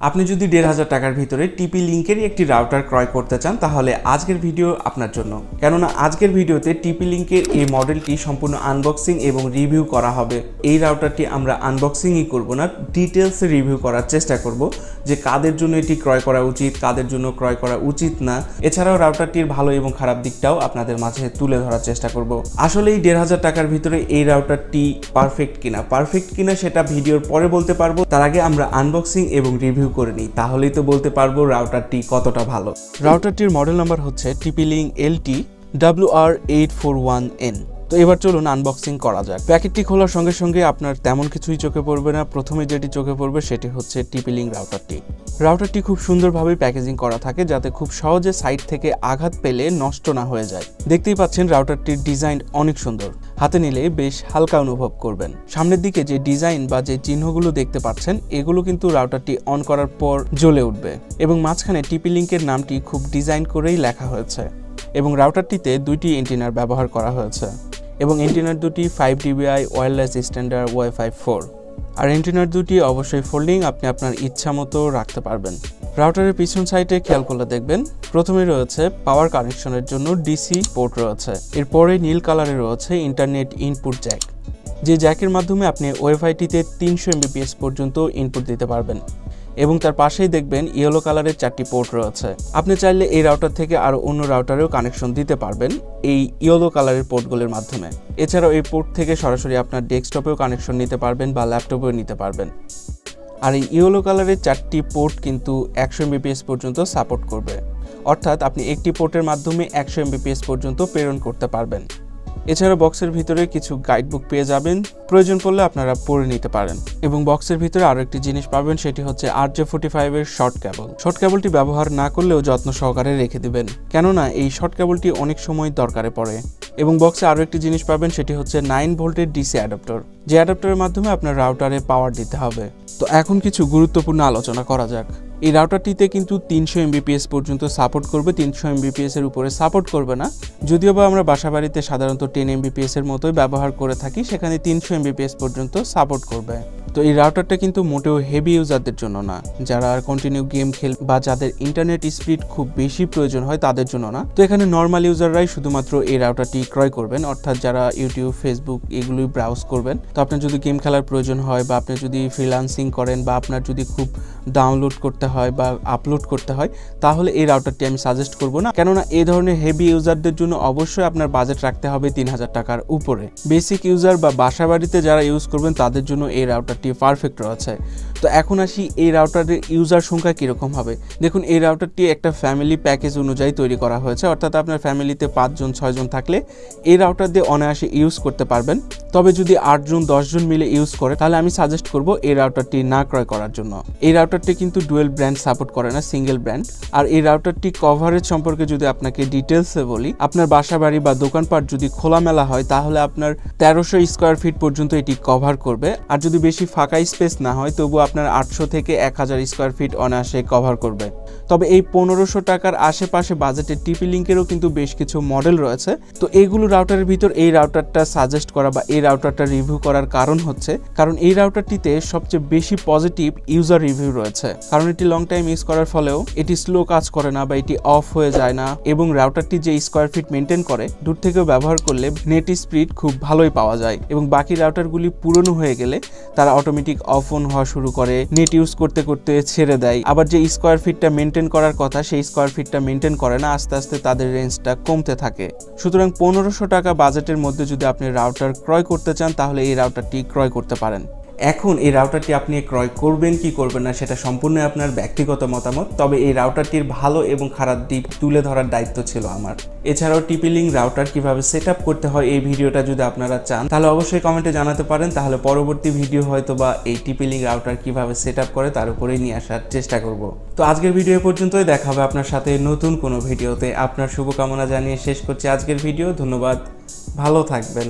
আপনি যদি ১,৫০০ টাকার ভিতরে টিপি লিঙ্কেরই একটি রাউটার ক্রয় করতে চান তাহলে আজকের ভিডিও আপনার জন্য। কেননা আজকের ভিডিওতে টিপি লিঙ্কের এই মডেলটি সম্পূর্ণ আনবক্সিং এবং রিভিউ করা হবে। এই রাউটারটি আমরা আনবক্সিংই করব না, ডিটেলসে রিভিউ করার চেষ্টা করব যে কাদের জন্য এটি ক্রয় করা উচিত, কাদের জন্য ক্রয় করা উচিত না। এছাড়াও রাউটারটির ভালো এবং খারাপ দিকটাও আপনাদের মাঝে তুলে ধরার চেষ্টা করব। আসলে এই ১,৫০০ টাকার ভিতরে এই রাউটারটি পারফেক্ট কিনা সেটা ভিডিওর পরে বলতে পারবো। তার আগে আমরা আনবক্সিং এবং রিভিউ করে নিই, তাহলেই তো বলতে পারবো রাউটারটি কতটা ভালো। রাউটারটির মডেল নাম্বার হচ্ছে TP Link TL WR841N। তো এবার চলুন আনবক্সিং করা যাক। প্যাকেটটি খোলার সঙ্গে সঙ্গে আপনার তেমন কিছুই চোখে পড়বে না। প্রথমে যেটি চোখে পড়বে সেটি হচ্ছে TP Link রাউটারটি খুব সুন্দরভাবে প্যাকেজিং করা থাকে যাতে খুব সহজে সাইড থেকে আঘাত পেলে নষ্ট না হয়ে যায়। দেখতেই পাচ্ছেন রাউটারটির ডিজাইন অনেক সুন্দর, হাতে নিলে বেশ হালকা অনুভব করবেন। সামনের দিকে যে ডিজাইন বা যে চিহ্নগুলো দেখতে পাচ্ছেন এগুলো কিন্তু রাউটারটি অন করার পর জ্বলে উঠবে এবং মাঝখানে TP Link'ের নামটি খুব ডিজাইন করেই লেখা হয়েছে এবং রাউটারটিতে দুইটি এন্টিনার ব্যবহার করা হয়েছে এবং এন্টিনার দুটি 5 dBi ওয়্যারলেস স্ট্যান্ডার্ড Wi-Fi 4 আর এন্টিনার দুটি অবশ্যই ফোল্ডিং, আপনি আপনার ইচ্ছা মতো রাখতে পারবেন। রাউটারের পিছন সাইডে খেয়াল করলে দেখবেন প্রথমে রয়েছে পাওয়ার কানেকশনের জন্য DC পোর্ট রয়েছে, এরপরে নীল কালারে রয়েছে ইন্টারনেট ইনপুট জ্যাক, যে জ্যাকের মাধ্যমে আপনি ওয়াইফাইটিতে 300 Mbps পর্যন্ত ইনপুট দিতে পারবেন এবং তার পাশেই দেখবেন ইয়েলো কালারের 4টি পোর্ট রয়েছে। আপনি চাইলে এই রাউটার থেকে আরও অন্য রাউটারেও কানেকশন দিতে পারবেন এই ইয়েলো কালারের পোর্টগুলোর মাধ্যমে। এছাড়াও এই পোর্ট থেকে সরাসরি আপনার ডেস্কটপেও কানেকশন নিতে পারবেন বা ল্যাপটপেও নিতে পারবেন। আর এই ইয়েলো কালারের 4টি পোর্ট কিন্তু 100 Mbps পর্যন্ত সাপোর্ট করবে, অর্থাৎ আপনি একটি পোর্টের মাধ্যমে 100 Mbps পর্যন্ত প্রেরণ করতে পারবেন। এছাড়া বক্সের ভিতরে কিছু গাইডবুক পেয়ে যাবেন, প্রয়োজন পড়লে আপনারা পড়ে নিতে পারেন। এবং বক্সের ভিতরে আরও একটি জিনিস পাবেন, সেটি হচ্ছে RJ45 এর শর্ট কেবলটি ব্যবহার না করলেও যত্ন সহকারে রেখে দিবেন, কেননা এই শর্ট কেবলটি অনেক সময় দরকারে পড়ে। এবং বক্সে আরও একটি জিনিস পাবেন, সেটি হচ্ছে 9 ভোল্টের DC অ্যাডাপ্টার, যে অ্যাডাপ্টারের মাধ্যমে আপনার রাউটারে পাওয়ার দিতে হবে। তো এখন কিছু গুরুত্বপূর্ণ আলোচনা করা যাক। এই রাউটারটিতে কিন্তু 300 Mbps পর্যন্ত সাপোর্ট করবে, 300 Mbps এর উপরে সাপোর্ট করবে না। যদিও বা আমরা বাসাবাড়িতে সাধারণত 10 Mbps এর মতোই ব্যবহার করে থাকি, সেখানে 300 Mbps পর্যন্ত সাপোর্ট করবে। তো এই রাউটারটা কিন্তু মোটেও হেভি ইউজারদের জন্য না, যারা কন্টিনিউ গেম খেল বা যাদের ইন্টারনেট স্পিড খুব বেশি প্রয়োজন হয় তাদের জন্য না। তো এখানে নর্মাল ইউজাররাই শুধুমাত্র এই রাউটারটি ক্রয় করবেন, অর্থাৎ যারা ইউটিউব, ফেসবুক এগুলোই ব্রাউজ করবেন। তো আপনার যদি গেম খেলার প্রয়োজন হয় বা আপনি যদি ফ্রিল্যান্সিং করেন বা আপনার যদি খুব ডাউনলোড করতে হয় বা আপলোড করতে হয়, তাহলে এই রাউটারটি আমি সাজেস্ট করব না, কেননা এই ধরনের হেভি ইউজারদের জন্য অবশ্যই আপনার বাজেট রাখতে হবে ৩,০০০ টাকার উপরে। বেসিক ইউজার বা বাসা বাড়িতে যারা ইউজ করবেন তাদের জন্য এই রাউটারটি পারফেক্ট রয়েছে। তো এখন আসি এই রাউটারের ইউজার সংখ্যা কীরকম হবে। দেখুন, এই রাউটারটি একটা ফ্যামিলি প্যাকেজ অনুযায়ী তৈরি করা হয়েছে, অর্থাৎ আপনার ফ্যামিলিতে 5 জন 6 জন থাকলে এই রাউটার দিয়ে অনায়াসে ইউজ করতে পারবেন। তবে যদি 8 জন 10 জন মিলে ইউজ করে তাহলে আমি সাজেস্ট করব এই রাউটারটি না ক্রয় করার জন্য। এই রাউটারটি কিন্তু ডুয়েল ব্র্যান্ড সাপোর্ট করে না, সিঙ্গেল ব্র্যান্ড। আর এই রাউটারটি কভারেজ সম্পর্কে যদি আপনাকে ডিটেলসে বলি, আপনার বাসা বাড়ি বা দোকানপাট যদি খোলামেলা হয় তাহলে আপনার 1300 স্কোয়ার ফিট পর্যন্ত এটি কভার করবে। আর যদি বেশি ফাঁকা স্পেস না হয় তবু আপনার 800 থেকে 1000 স্কোয়ার ফিট অনায়াসে কভার করবে। তবে এই 1500 টাকার আশেপাশে বাজেটের টিপি লিঙ্কেরও কিন্তু বেশ কিছু মডেল রয়েছে। তো এইগুলো রাউটারের ভিতর এই রাউটারটা সাজেস্ট করা বা এই রাউটারটা রিভিউ করার কারণ হচ্ছে কারণ এই রাউটারটিতে সবচেয়ে বেশি পজিটিভ ইউজার রিভিউ রয়েছে, কারণ এটি লং টাইম ইউজ করার ফলেও এটি স্লো কাজ করে না বা এটি অফ হয়ে যায় না। এবং রাউটারটি যে স্কোয়ার ফিট মেনটেন করে, দূর থেকেও ব্যবহার করলে নেট স্পিড খুব ভালোই পাওয়া যায়। এবং বাকি রাউটারগুলি পুরনো হয়ে গেলে তারা অটোমেটিক অফ অন হওয়া শুরু করে, নেট ইউজ করতে করতে ছেড়ে দেয়। আবার যে স্কোয়ার ফিটটা মেনটেন করার কথা সেই স্কোয়ার ফিটটা মেনটেন করে না, আস্তে আস্তে তাদের রেঞ্জটা কমতে থাকে। সুতরাং 1500 টাকা বাজেটের মধ্যে যদি আপনি রাউটার ক্রয় করতে চান তাহলে এই রাউটারটি ক্রয় করতে পারেন। এখন এই রাউটারটি আপনি ক্রয় করবেন কি করবেন না সেটা সম্পূর্ণ আপনার ব্যক্তিগত মতামত, তবে এই রাউটারটির ভালো এবং খারাপ দিক তুলে ধরার দায়িত্ব ছিল আমার। এছাড়াও টিপি লিঙ্ক রাউটার কিভাবে সেট আপ করতে হয় এই ভিডিওটা যদি আপনারা চান তাহলে অবশ্যই কমেন্টে জানাতে পারেন, তাহলে পরবর্তী ভিডিও হয়তো বা এই টিপি লিঙ্ক রাউটার কিভাবে সেট আপ করে তার উপরেই নিয়ে আসার চেষ্টা করব। তো আজকের ভিডিও পর্যন্তই, দেখা হবে আপনার সাথে নতুন কোনো ভিডিওতে। আপনার শুভকামনা জানিয়ে শেষ করছি আজকের ভিডিও। ধন্যবাদ, ভালো থাকবেন।